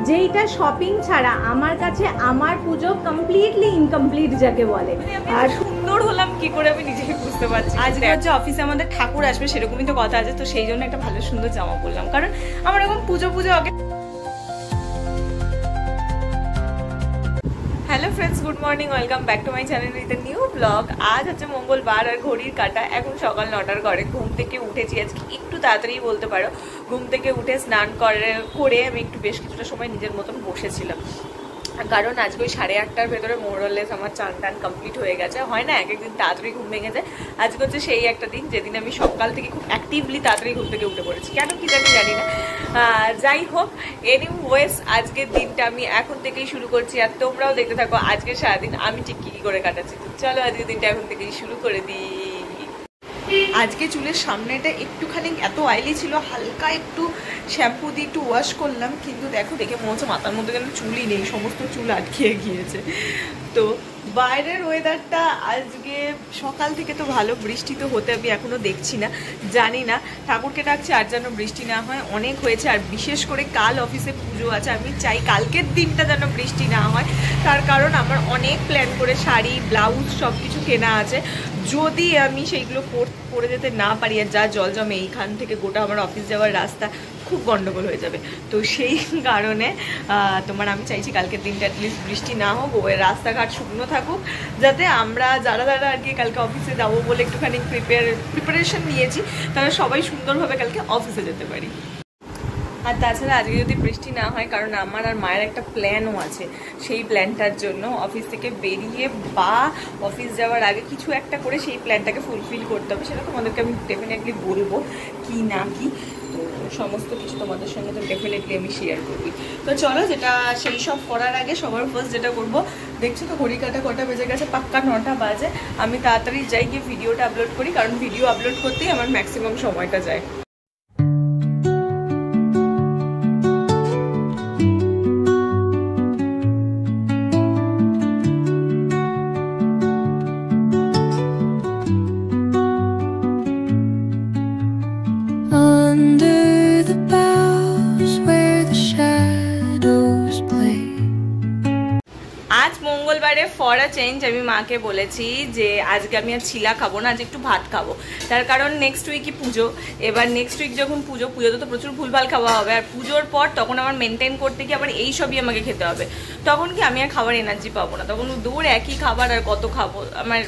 যেইটা শপিং ছাড়া আমার কাছে আমার পুজো কমপ্লিটলি ইনকমপ্লিট যাকে বলে। আর সুন্দর হলাম কি করে আমি নিজেই বুঝতে পারছি। আজকে হচ্ছে অফিসে আমাদের ঠাকুর আসবে, সেরকমই তো কথা আছে, তো সেই জন্য একটা ভালো সুন্দর জামা পরলাম, কারণ আমার এখন পুজো আগে। Hello friends, good morning, welcome back to my channel with a new blog. আজ হচ্ছে মঙ্গলবার আর ঘড়ির কাঁটা এখন সকাল 9টার ঘরে। ঘুম থেকে উঠেছি আজকে একটু তাড়াতাড়ি বলতে পারো। ঘুম থেকে উঠে স্নান করে আমি একটু বেশ কিছুটা সময় নিজের মতন বসেছিলাম, কারণ আজকে ওই 8:30টার ভেতরে মোরলেস আমার চান টান কমপ্লিট হয়ে গেছে। হয় না এক একদিন তাড়াতাড়ি ঘুম ভেঙে যায়, আজকে হচ্ছে সেই একটা দিন যেদিন আমি সকাল থেকে খুব অ্যাক্টিভলি তাড়াতাড়ি ঘুম থেকে উঠে পড়েছি, কেন কি জানি না। যাই হোক, এনিওয়েজ আজকের দিনটা আমি এখন থেকেই শুরু করছি, আর তোমরাও দেখতে থাকো আজকে সারাদিন আমি ঠিক কী করে কাটাচ্ছি। চলো আজকের দিনটা এখন থেকেই শুরু করে দিই। আজকে চুলের সামনেটা একটুখানি এত অয়েলি ছিল, হালকা একটু শ্যাম্পু দিয়ে একটু ওয়াশ করলাম, কিন্তু দেখে মনে হচ্ছে মাথার মধ্যে যেন চুলই নেই, সমস্ত চুল আটকে গিয়েছে। তো বাইরের ওয়েদারটা আজকে সকাল থেকে তো ভালো, বৃষ্টি তো হতে আমি এখনও দেখছি না, জানি না, ঠাকুরকে ডাকছি আর যেন বৃষ্টি না হয়। অনেক হয়েছে, আর বিশেষ করে কাল অফিসে পুজো আছে, আমি চাই কালকের দিনটা যেন বৃষ্টি না হয়। তার কারণ আমার অনেক প্ল্যান করে শাড়ি ব্লাউজ সব কিছু কেনা আছে, যদি আমি সেইগুলো পরে যেতে না পারি আর যা জল জমে এইখান থেকে গোটা আমার অফিস যাওয়ার রাস্তা খুব গন্ডগোল হয়ে যাবে। তো সেই কারণে আমি চাইছি কালকের দিনটা অ্যাটলিস্ট বৃষ্টি না হোক, ওই রাস্তাঘাট শুকনো থাকুক, যাতে আমরা যারা আর কি কালকে অফিসে যাবো বলে একটুখানি প্রিপারেশন নিয়েছি, তারা সবাই সুন্দরভাবে কালকে অফিসে যেতে পারি। আর তাছাড়া আজকে যদি বৃষ্টি না হয়, কারণ আমার আর মায়ের একটা প্ল্যানও আছে, সেই প্ল্যানটার জন্য অফিস থেকে বেরিয়ে বা অফিস যাওয়ার আগে কিছু একটা করে সেই প্ল্যানটাকে ফুলফিল করতে হবে। সেটা তোমাদেরকে আমি ডেফিনেটলি বলবো কি না কি, তো সমস্ত কিছু তোমাদের সঙ্গে তো ডেফিনেটলি আমি শেয়ার করবি। তো চলো, যেটা সেই সব করার আগে সবার ফার্স্ট যেটা করবো, দেখছো তো ঘড়ি কাটা কটা বেজে গেছে, পাক্কা 9টা বাজে। আমি তাড়াতাড়ি যাই গিয়ে ভিডিওটা আপলোড করি, কারণ ভিডিও আপলোড করতেই আমার ম্যাক্সিমাম সময়টা যায়। মঙ্গলবারে ফর আ চেঞ্জ আমি মাকে বলেছি যে আজকে আমি আর ছিলা খাবো না, আজ একটু ভাত খাবো। তার কারণ নেক্সট উইকই পুজো, এবার নেক্সট উইক যখন পুজোতে তো প্রচুর ভুলভাল খাওয়া হবে, আর পুজোর পর তখন আমার মেনটেন করতে গিয়ে আবার এই সবই আমাকে খেতে হবে, তখন কি আমি আর খাবার এনার্জি পাবো না, তখন দূর একই খাবার আর কত খাবো, আমার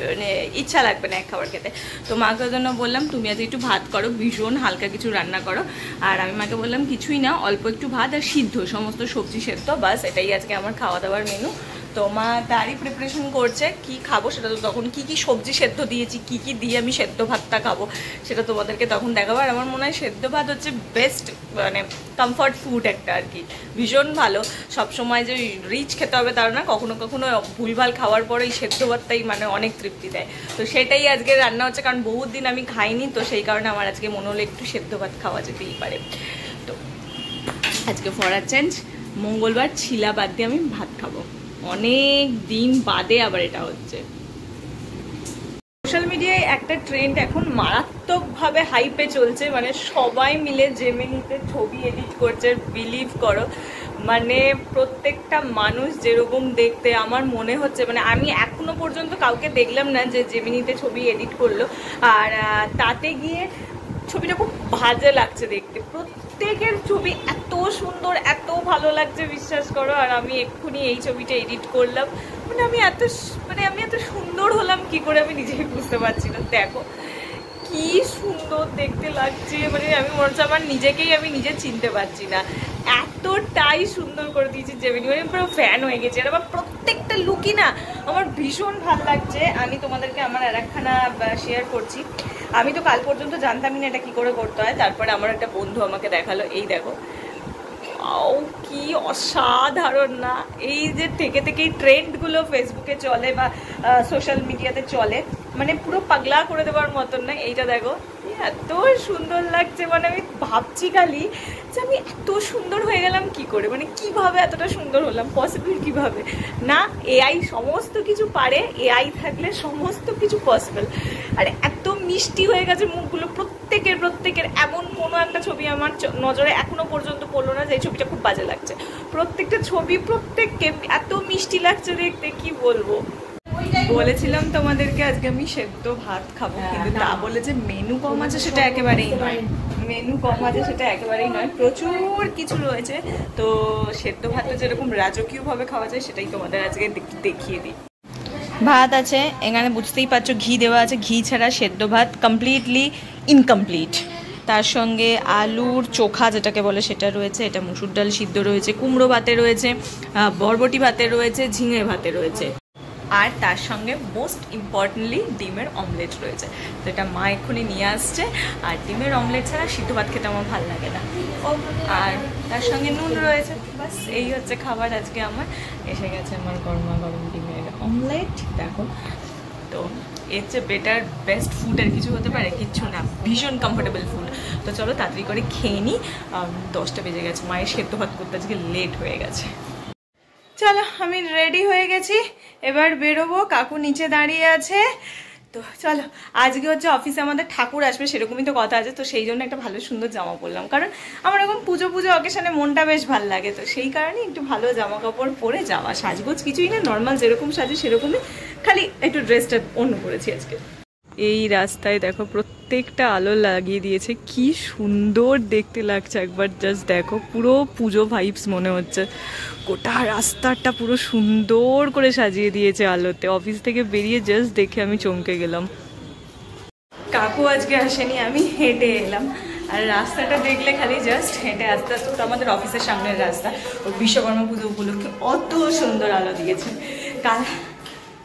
মানে ইচ্ছা লাগবে না এক খাবার খেতে। তো মাকে জন্য বললাম তুমি আজ একটু ভাত করো, ভীষণ হালকা কিছু রান্না করো। আর আমি মাকে বললাম কিছুই না, অল্প একটু ভাত আর সিদ্ধ, সমস্ত সবজি সেদ্ধ, বাস এটাই আজকে আমার খাওয়া দাওয়ার মেনু। তো মা তারই প্রিপারেশন করছে কি খাবো, সেটা তো তখন কি সবজি সেদ্ধ দিয়েছি, কি দিয়ে আমি সেদ্ধ ভাতটা খাবো সেটা তোমাদেরকে তখন দেখাবো। আর আমার মনে হয় সেদ্ধ ভাত হচ্ছে বেস্ট, মানে কমফর্ট ফুড একটা আর কি, ভীষণ ভালো। সবসময় যে রিচ খেতে হবে তার না, কখনো কখনো ভুলভাল খাওয়ার পরে এই সেদ্ধ ভাতটাই মানে অনেক তৃপ্তি দেয়। তো সেটাই আজকে রান্না হচ্ছে, কারণ বহুত দিন আমি খাইনি, তো সেই কারণে আমার আজকে মনে হলো একটু সেদ্ধ ভাত খাওয়া যেতেই পারে। তো আজকে ফর আ চেঞ্জ মঙ্গলবার ছিলা বাদ দিয়ে আমি ভাত খাবো, অনেক দিন বাদে আবার এটা হচ্ছে। সোশ্যাল মিডিয়ায় একটা ট্রেন্ড এখন মারাত্মকভাবে হাইপে চলছে, মানে সবাই মিলে জেমিনিতে ছবি এডিট করছে, বিলিভ করো, মানে প্রত্যেকটা মানুষ যেরকম দেখতে আমার মনে হচ্ছে, মানে আমি এখনো পর্যন্ত কাউকে দেখলাম না যে জেমিনিতে ছবি এডিট করলো আর তাতে গিয়ে ছবিটা খুব বাজে লাগছে দেখতে। প্রত্যেকের ছবি এত সুন্দর, এত ভালো লাগছে বিশ্বাস করো। আর আমি এক্ষুনি এই ছবিটা এডিট করলাম, মানে আমি এত সুন্দর হলাম কি করে আমি নিজেই বুঝতে পারছি না। দেখো কি সুন্দর দেখতে লাগছে, মানে আমি মনে হচ্ছে আমার নিজেকেই আমি নিজে চিনতে পারছি না, এতটাই সুন্দর করে দিয়েছি জেমিনি, মানে পুরো ফ্যান হয়ে গেছে। আর আমার প্রত্যেকটা লুকই না আমার ভীষণ ভালো লাগছে। আমি তোমাদেরকে আমার আর একখানা শেয়ার করছি, আমি তো কাল পর্যন্ত জানতামই না এটা কী করে করতে হয়, তারপরে আমার একটা বন্ধু আমাকে দেখালো, এই দেখো কি অসাধারণ না। এই যে থেকেই ট্রেন্ডগুলো ফেসবুকে চলে বা সোশ্যাল মিডিয়াতে চলে, মানে পুরো পাগলা করে দেওয়ার মতন না। এইটা দেখো এত সুন্দর লাগছে, মানে আমি ভাবছি খালি যে আমি এত সুন্দর হয়ে গেলাম কি করে, মানে কিভাবে এতটা সুন্দর হলাম, পসিবল কিভাবে না। এআই সমস্ত কিছু পারে, এআই থাকলে সমস্ত কিছু পসিবল। আর এত মিষ্টি হয়ে গেছে মুখগুলো প্রত্যেকের, এমন কোনো একটা ছবি আমার নজরে এখনো পর্যন্ত পড়লো না যে এই ছবিটা খুব বাজে লাগছে। প্রত্যেকটা ছবি প্রত্যেককে এত মিষ্টি লাগছে দেখতে, কি বলবো। বলেছিলাম তোমাদেরকে আজকে আমি সেদ্ধ ভাত খাবো, কিন্তু তা বলে যে মেনু কম আছে সেটা একেবারেই নয়। মেনু কম আছে সেটা একেবারেই নয়, প্রচুর কিছু রয়েছে। তো সেদ্ধ ভাতটা যেরকম রাজকীয়ভাবে খাওয়া যায় সেটাই তোমাদের আজকে দেখিয়ে দিই। ভাত আছে এখানে, বুঝতেই পারছো ঘি দেওয়া আছে, ঘি ছাড়া সেদ্ধ ভাত কমপ্লিটলি ইনকমপ্লিট। তার সঙ্গে আলুর চোখা যেটাকে বলে সেটা রয়েছে, এটা মুসুর ডাল সিদ্ধ রয়েছে, কুমড়ো ভাতে রয়েছে, বরবটি ভাতে রয়েছে, ঝিঙে ভাতে রয়েছে, আর তার সঙ্গে মোস্ট ইম্পর্টেন্টলি ডিমের অমলেট রয়েছে। তো এটা মা এক্ষুনি নিয়ে আসছে। আর ডিমের অমলেট ছাড়া সিদ্ধ ভাত খেতে আমার ভালো লাগে না। আর তার সঙ্গে নুন রয়েছে, বাস এই হচ্ছে খাবার আজকে আমার। এসে গেছে আমার গরমা গরম ডিমের অমলেট, দেখো। তো এর চেয়ে বেটার বেস্ট ফুড আর কিছু হতে পারে? কিচ্ছু না, ভীষণ কমফোর্টেবল ফুড। তো চলো তাড়াতাড়ি করে খেয়ে নিই, 10টা বেজে গেছে, মায়ের সেদ্ধ ভাত করতে আজকে লেট হয়ে গেছে। চলো আমি রেডি হয়ে গেছি, এবার বেরোবো। কাকু নিচে দাঁড়িয়ে আছে। তো চলো, আজকে হচ্ছে অফিসে আমাদের ঠাকুর আসবে, সেরকমই তো কথা আছে। তো সেই জন্য একটা ভালো সুন্দর জামা পরলাম, কারণ আমার এরকম পুজো অকেশনে মনটা বেশ ভালো লাগে। তো সেই কারণে একটু ভালো জামা কাপড় পরে যাওয়া, সাজগোজ কিছুই না, নর্মাল যেরকম সাজি সেরকমই, খালি একটু ড্রেসটা অন্য করেছি আজকে। এই রাস্তায় দেখো প্রত্যেকটা আলো লাগিয়ে দিয়েছে, কি সুন্দর দেখতে লাগছে। একবার জাস্ট দেখো, পুরো পুজো ভাইবস মনে হচ্ছে। গোটা রাস্তাটা পুরো সুন্দর করে সাজিয়ে দিয়েছে আলোতে। অফিস থেকে বেরিয়ে জাস্ট দেখে আমি চমকে গেলাম। কাকু আজকে আসেনি, আমি হেঁটে এলাম। আর রাস্তাটা দেখলে খালি জাস্ট হেঁটে আসতে আসতে, তো আমাদের অফিসের সামনের রাস্তা, ওই বিশ্বকর্মা পুজো উপলক্ষে অত সুন্দর আলো দিয়েছে। কাল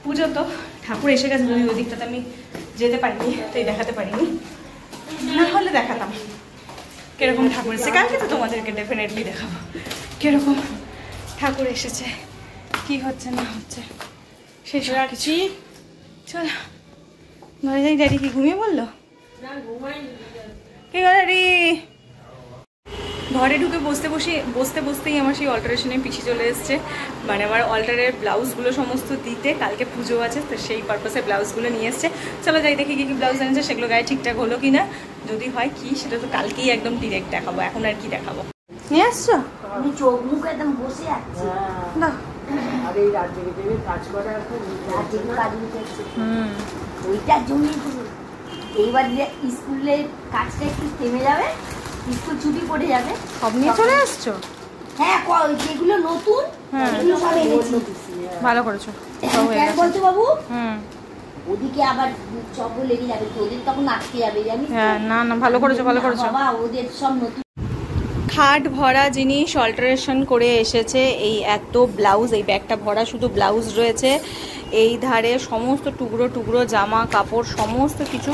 পুজো তো ঠাকুর এসে গেছে, ওই দিকটাতে আমি যেতে পারিনি, তাই দেখাতে পারিনি, না হলে দেখাতাম কিরকম ঠাকুর এসেছে। কালকে তো তোমাদেরকে ডেফিনেটলি দেখাবো কিরকম ঠাকুর এসেছে, কি হচ্ছে না হচ্ছে সেই সব কিছু। চলো ঘরে যাই। ড্যাডি কি ঘুমিয়ে বললো? কি গো ড্যাডি? ঘরে ঢুকে বসতেই আমার সেই অল্টারেশনের পিছিয়ে চলে এসছে। মানে আমার অল্টারের ব্লাউজগুলো সমস্ত দিতে, কালকে পুজো আছে, তো সেই পারপাসে ব্লাউজগুলো নিয়ে এসছে। চলো যাই দেখি কি ব্লাউজ এনেছে, সেগুলো গায়ে ঠিকঠাক হলো কি না। যদি হয় কি, সেটা তো কালকেই একদম ডিরেক্ট দেখাবো, এখন আর কি দেখাবো। নিয়ে আসছো? আমি চোখ মুখ একদম বসে আছি। না আরে এই রাত জেগে জেগে কাজ করা, রাত জেগে কাজ করছে, ওইটার জন্যই এইবার স্কুলের কাজটা একটু থেমে যাবে, স্কুল ছুটি পড়ে যাবে, সব নিয়ে চলে আসছো? হ্যাঁ, যেগুলো নতুন এগুলো সব এনেছি। ভালো করেছো। বলছো বাবু, ওদিকে আবার চপ্পল লেগে যাবে, তো ওদের তখন আটকে যাবে, জানিস? না না, ভালো করেছো ভালো করেছো। বাবা ওদের সব নতুন খাট ভরা জিনিস অল্টারেশন করে এসেছে। এই এত ব্লাউজ, এই ব্যাগটা ভরা শুধু ব্লাউজ রয়েছে। এই ধারে সমস্ত টুকরো টুকরো জামা কাপড় সমস্ত কিছু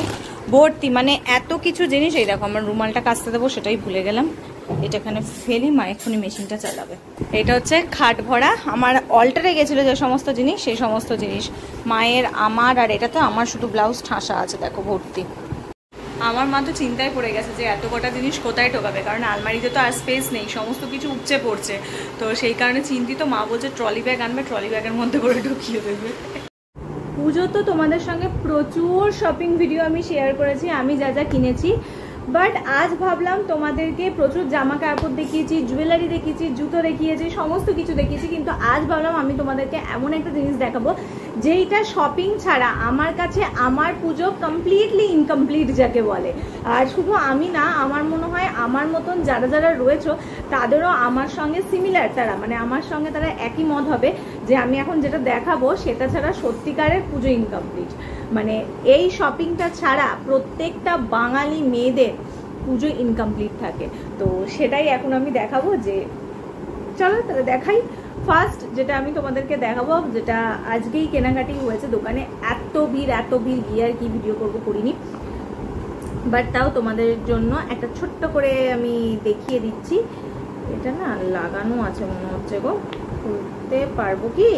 ভর্তি, মানে এত কিছু জিনিস। এই দেখো, আমার রুমালটা কাচতে দেবো, সেটাই ভুলে গেলাম। এটা এখানে ফেলি, মা এক্ষুনি মেশিনটা চালাবে। এটা হচ্ছে খাট ভরা, আমার অল্টারে গেছিলো যে সমস্ত জিনিস, সেই সমস্ত জিনিস মায়ের, আমার, আর এটাতে আমার শুধু ব্লাউজ ঠাসা আছে, দেখো ভর্তি। আমার মা তো চিন্তায় পড়ে গেছে যে এত কটা জিনিস কোথায় ঢোকাবে, কারণ আলমারিতে তো আর স্পেস নেই, সমস্ত কিছু উপচে পড়ছে। তো সেই কারণে চিন্তিত। মা বলছে ট্রলি ব্যাগ আনবে, ট্রলি ব্যাগের মধ্যে করে ঢুকিয়ে দেবে। পুজো তো তোমাদের সঙ্গে প্রচুর শপিং ভিডিও আমি শেয়ার করেছি, আমি যা যা কিনেছি। বাট আজ ভাবলাম তোমাদেরকে প্রচুর জামা কাপড় দেখিয়েছি, জুয়েলারি দেখিয়েছি, জুতো দেখিয়েছি, সমস্ত কিছু দেখিয়েছি, কিন্তু আজ ভাবলাম আমি তোমাদেরকে এমন একটা জিনিস দেখাবো যেইটা শপিং ছাড়া আমার কাছে আমার পুজো কমপ্লিটলি ইনকমপ্লিট যাকে বলে। আর শুধু আমি না, আমার মনে হয় আমার মতন যারা যারা রয়েছে তাদেরও আমার সঙ্গে সিমিলার, তারা মানে আমার সঙ্গে তারা একই মত হবে যে আমি এখন যেটা দেখাবো সেটা ছাড়া সত্যিকারের পুজো ইনকমপ্লিট। মানে এই শপিংটা ছাড়া প্রত্যেকটা বাঙালি মেয়েদের পুজো ইনকমপ্লিট থাকে। তো সেটাই এখন আমি দেখাবো। যে চলো তাহলে দেখাই। ফার্স্ট যেটা আমি তোমাদেরকে দেখাবো, যেটা আজকেই কেনাকাটি হয়েছে দোকানে, এত ভিড় গিয়ে আর কি ভিডিও করবো করিনি, বাট তাও তোমাদের জন্য একটা ছোট্ট করে আমি দেখিয়ে দিচ্ছি। এটা না লাগানো আছে মনে হচ্ছে গো, খুলতে পারবো কি?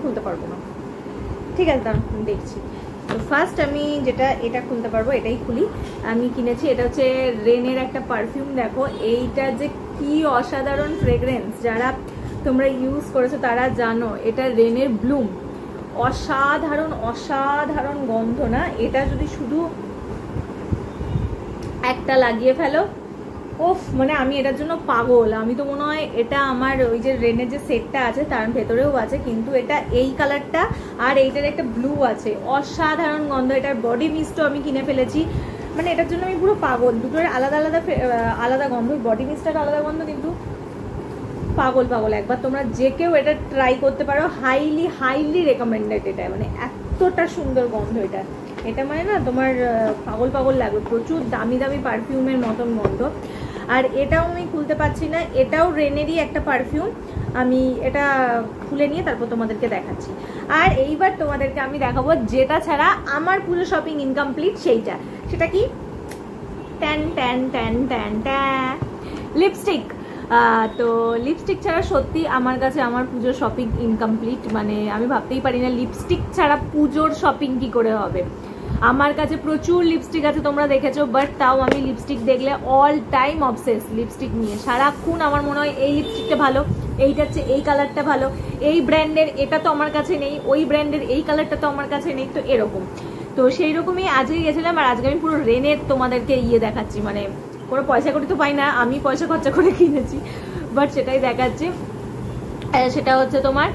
খুলতে পারবো না, ঠিক আছে দাঁড়ান দেখছি। তো ফার্স্ট আমি যেটা এটা খুলতে পারবো এটাই খুলি। আমি কিনেছি, এটা হচ্ছে রেনের একটা পারফিউম। দেখো এইটা যে কি অসাধারণ ফ্রেগ্রেন্স, যারা তোমরা ইউজ করেছো তারা জানো। এটা রেনের ব্লুম, অসাধারণ গন্ধ না? এটা যদি শুধু একটা লাগিয়ে ফেলো ওফ, মানে আমি এটার জন্য পাগল। আমি তো মনে হয় এটা আমার ওই যে রেনের যে সেটটা আছে তার ভেতরেও আছে, কিন্তু এটা এই কালারটা আর এইটার একটা ব্লু আছে, অসাধারণ গন্ধ। এটার বডি মিস্টও আমি কিনে ফেলেছি, মানে এটার জন্য আমি পুরো পাগল। দুটোর আলাদা আলাদা আলাদা গন্ধ, বডি মিস্টটার আলাদা গন্ধ, কিন্তু পাগল পাগল। একবার তোমরা যে কেউ এটা ট্রাই করতে পারো, হাইলি হাইলি রেকমেন্ডেড। এটা মানে এতটা সুন্দর গন্ধ এটা, এটা মানে না তোমার পাগল পাগল লাগবে। প্রচুর দামি দামি পারফিউমের মতন গন্ধ। আর এটাও আমি খুলতে পারছি না, এটাও রেনেরই একটা পারফিউম। আমি এটা খুলে নিয়ে তারপর তোমাদেরকে দেখাচ্ছি। আর এইবার তোমাদেরকে আমি দেখাবো যেটা ছাড়া আমার পুরো শপিং ইনকমপ্লিট, সেইটা। সেটা কি? Tan tan tan tan tan, lipstick. তো লিপস্টিক ছাড়া সত্যি আমার কাছে আমার পুজোর শপিং ইনকমপ্লিট। মানে আমি ভাবতেই পারি না লিপস্টিক ছাড়া পুজোর শপিং কি করে হবে। আমার কাছে প্রচুর লিপস্টিক আছে, তোমরা দেখেছো, বাট তাও আমি লিপস্টিক দেখলে অল টাইম অবসেস লিপস্টিক নিয়ে। সারাক্ষণ আমার মনে হয় এই লিপস্টিকটা ভালো, এইটা হচ্ছে এই কালারটা ভালো, এই ব্র্যান্ডের এটা তো আমার কাছে নেই, ওই ব্র্যান্ডের এই কালারটা তো আমার কাছে নেই, তো এরকম। তো সেই রকমই আজকে গেছিলাম, আর আজকে আমি পুরো রেনের তোমাদেরকে দেখাচ্ছি। মানে কোনো পয়সা করি তো পাই না, আমি পয়সা খরচা করে কিনেছি, বাট সেটাই দেখাচ্ছি। সেটা হচ্ছে তোমার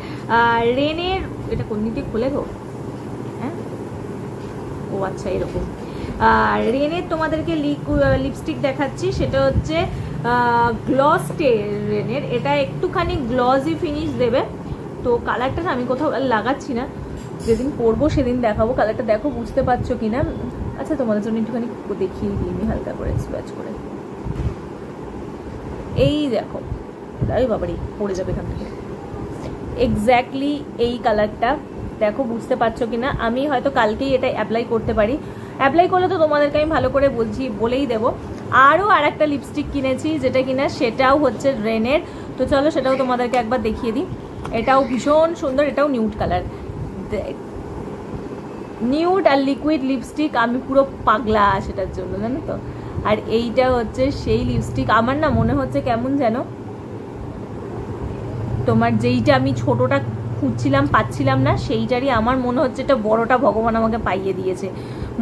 রেনের, এটা কোন দিকে খুলে গো? হ্যাঁ, ও আচ্ছা, এরকম। রেনের তোমাদেরকে লিপস্টিক দেখাচ্ছি। সেটা হচ্ছে গ্লস রেনের। এটা একটুখানি গ্লসি ফিনিশ দেবে। তো কালারটা আমি কোথাও লাগাচ্ছি না, যেদিন পরবো সেদিন দেখাবো। কালারটা দেখো, বুঝতে পারছো কিনা। আচ্ছা, তোমাদের জন্য একটুখানি দেখিয়ে দিই হালকা করে স্প্যাচ করে। এই দেখো, আরে বাবারি পড়ে যাবে এখান থেকে। এক্স্যাক্টলি এই কালারটা দেখো, বুঝতে পারছো কিনা। আমি হয়তো কালকেই এটা অ্যাপ্লাই করতে পারি। অ্যাপ্লাই করলে তো তোমাদেরকে আমি ভালো করে বলেই দেবো। আরও আর একটা লিপস্টিক কিনেছি, যেটা কিনা সেটাও হচ্ছে রেনের। তো চলো সেটাও তোমাদেরকে একবার দেখিয়ে দিই। এটাও ভীষণ সুন্দর, এটাও নিউড কালার। নিউড আর লিকুইড লিপস্টিক, আমি পুরো পাগলা সেটার জন্য, জানো তো। আর এইটা হচ্ছে সেই লিপস্টিক। আমার না মনে হচ্ছে কেমন যেন তোমার যেইটা আমি ছোটটা খুঁজছিলাম পাচ্ছিলাম না, সেইটারই আমার মনে হচ্ছে এটা বড়টা ভগবান আমাকে পাইয়ে দিয়েছে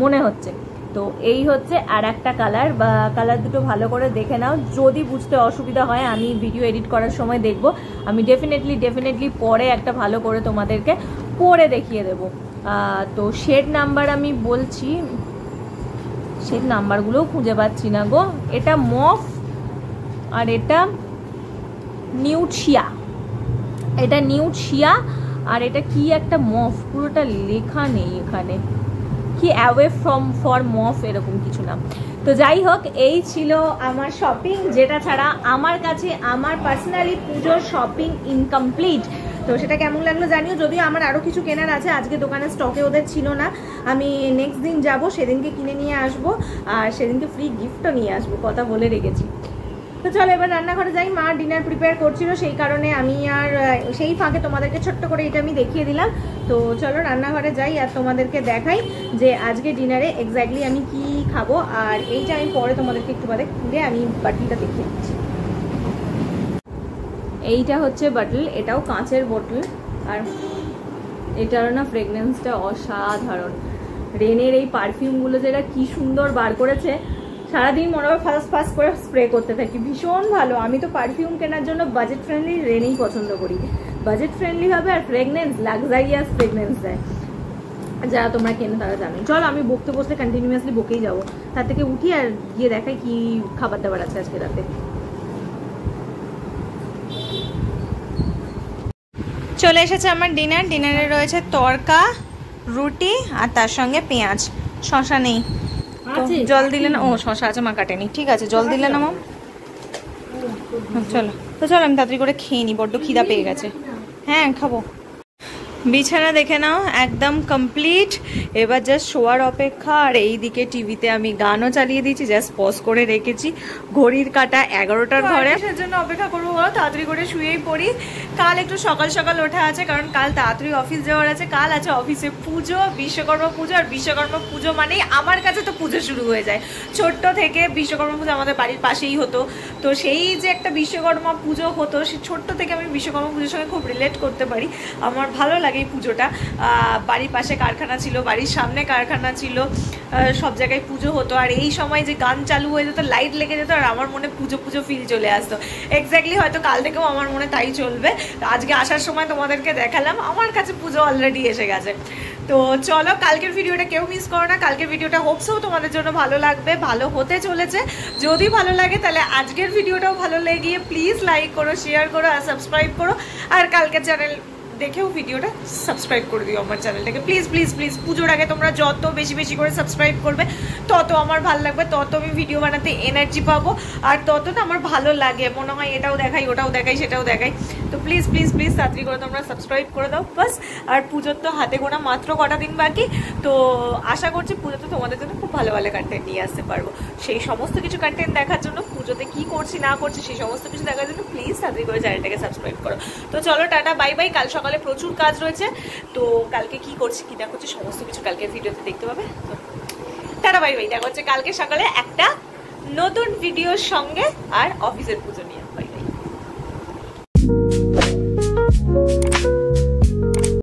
মনে হচ্ছে। তো এই হচ্ছে আর একটা কালার, বা কালার দুটো ভালো করে দেখে নাও। যদি বুঝতে অসুবিধা হয় আমি ভিডিও এডিট করার সময় দেখবো। আমি ডেফিনেটলি পরে একটা ভালো করে তোমাদেরকে পরে দেখিয়ে দেবো। তো শেড নাম্বার আমি বলছি, শেড নাম্বারগুলোও খুঁজে পাচ্ছি না গো। এটা মফ আর এটা নিউড শিয়া, এটা নিউড শিয়া আর এটা কি একটা মফ, পুরোটা লেখা নেই এখানে, কি অ্যাওয়ে ফ্রম ফর মফ এরকম কিছু না। তো যাই হোক, এই ছিল আমার শপিং, যেটা ছাড়া আমার কাছে আমার পার্সোনালি পুজোর শপিং ইনকমপ্লিট। তো সেটা কেমন লাগলো জানিও। যদিও আমার আরও কিছু কেনার আছে, আজকে দোকানে স্টকে ওদের ছিল না। আমি নেক্সট দিন যাব, সেদিনকে কিনে নিয়ে আসবো, আর সেদিনকে ফ্রি গিফটও নিয়ে আসবো, কথা বলে রেখেছি। তো চলো এবার রান্নাঘরে যাই। মা ডিনার প্রিপেয়ার করছিল, সেই কারণে আমি আর সেই ফাঁকে তোমাদেরকে ছোট্ট করে এটা আমি দেখিয়ে দিলাম। তো চলো রান্নাঘরে যাই আর তোমাদেরকে দেখাই যে আজকে ডিনারে এক্স্যাক্টলি আমি কি খাবো। আর এইটা আমি পরে তোমাদেরকে একটু বাদে খুলে আমি বাটলটা দেখিয়ে দিচ্ছি। এইটা হচ্ছে বাটল, এটাও কাঁচের বোতল, আর এটার না ফ্রেগনেন্সটা অসাধারণ। রেনের এই পারফিউমগুলো যেটা কি সুন্দর বার করেছে, সারাদিন মনে হয় ফাস্ট করে স্প্রে করতে থাকি, ভীষণ ভালো। আমি তো পারফিউম কেনার জন্য বাজেট ফ্রেন্ডলি রেনেই পছন্দ করি। বাজেট ফ্রেন্ডলি হবে আর ফ্রেগনেন্স, লাক্সারিয়াস ফ্রেগনেন্স দেয়। যারা তোমরা কেনো তারা জানো। চল আমি বকতে বসলে কন্টিনিউয়াসলি বকেই যাবো, তার থেকে উঠি আর গিয়ে দেখাই কি খাবার দাবার আছে আজকে রাতে। চলে এসেছে আমার ডিনার। ডিনারে রয়েছে তরকা, রুটি আর তার সঙ্গে পেঁয়াজ। শশা নেই, জল দিলে না? ও শশা আছে, মা কাটেনি, ঠিক আছে জল দিলে না মা। চলো তো চলো আমি তাড়াতাড়ি করে খেয়ে নিই, বড্ড খিদা পেয়ে গেছে। হ্যাঁ খাবো। বিছানা দেখে নাও একদম কমপ্লিট, এবার জাস্ট শোয়ার অপেক্ষা। আর এই দিকে টিভিতে আমি গানও চালিয়ে দিয়েছি, জাস্ট পজ করে রেখেছি। ঘড়ির কাঁটা 11টার ঘরে, সেই জন্য অপেক্ষা করবো বলো, তাড়াতাড়ি করে শুয়েই পড়ি। কাল একটু সকাল সকাল ওঠা আছে, কারণ কাল তাড়াতাড়ি অফিস যাওয়ার আছে। কাল আছে অফিসে পুজো, বিশ্বকর্মা পুজো। আর বিশ্বকর্মা পুজো মানেই আমার কাছে তো পুজো শুরু হয়ে যায়। ছোট্ট থেকে বিশ্বকর্মা পুজো আমাদের বাড়ির পাশেই হতো, তো সেই যে একটা বিশ্বকর্মা পুজো হতো, সে ছোট্ট থেকে আমি বিশ্বকর্মা পুজোর সঙ্গে খুব রিলেট করতে পারি। আমার ভালো লাগে এই পুজোটা। বাড়ির পাশে কারখানা ছিল, বাড়ির সামনে কারখানা ছিল, সব জায়গায় পুজো হতো। আর এই সময় যে গান চালু হয়ে যেত, লাইট লেগে যেত, আর আমার মনে পুজো পুজো ফিল চলে আসতো। এক্স্যাক্টলি হয়তো কাল থেকেও আমার মনে তাই চলবে। আজকে আসার সময় তোমাদেরকে দেখালাম, আমার কাছে পুজো অলরেডি এসে গেছে। তো চলো, কালকের ভিডিওটা কেউ মিস করো না। কালকের ভিডিওটা হোপসও তোমাদের জন্য ভালো লাগবে, ভালো হতে চলেছে। যদি ভালো লাগে তাহলে আজকের ভিডিওটাও ভালো লেগে প্লিজ লাইক করো, শেয়ার করো আর সাবস্ক্রাইব করো। আর কালকের চ্যানেল দেখেও ভিডিওটা সাবস্ক্রাইব করে দিও আমার চ্যানেলটাকে, প্লিজ প্লিজ প্লিজ। পুজোর আগে তোমরা যত বেশি বেশি করে সাবস্ক্রাইব করবে তত আমার ভালো লাগবে, তত আমি ভিডিও বানাতে এনার্জি পাবো, আর তত না আমার ভালো লাগে, মনে হয় এটাও দেখাই, ওটাও দেখাই, সেটাও দেখাই। তো প্লিজ প্লিজ প্লিজ তাড়াতাড়ি করে তোমরা সাবস্ক্রাইব করে দাও বাস। আর পুজোর তো হাতে গোনা মাত্র কটা দিন বাকি, তো আশা করছি পুজোতে তোমাদের জন্য খুব ভালো ভালো কন্টেন্ট নিয়ে আসতে পারবো। সেই সমস্ত কিছু কন্টেন্ট দেখার জন্য, পুজোতে কি করছি না করছি সেই সমস্ত কিছু দেখার জন্য প্লিজ তাড়াতাড়ি করে চ্যানেলটাকে সাবস্ক্রাইব করো। তো চলো, টাটা, বাই বাই। কাল সকালে প্রচুর কাজ রয়েছে, তো কালকে কি করছি কি না করছি সমস্ত কিছু কালকে ভিডিওতে দেখতে পাবে। তো টাটা, বাই বাই। দেখা হচ্ছে কালকে সকালে একটা নতুন ভিডিওর সঙ্গে আর অফিসের পুজো নিয়ে। বাই।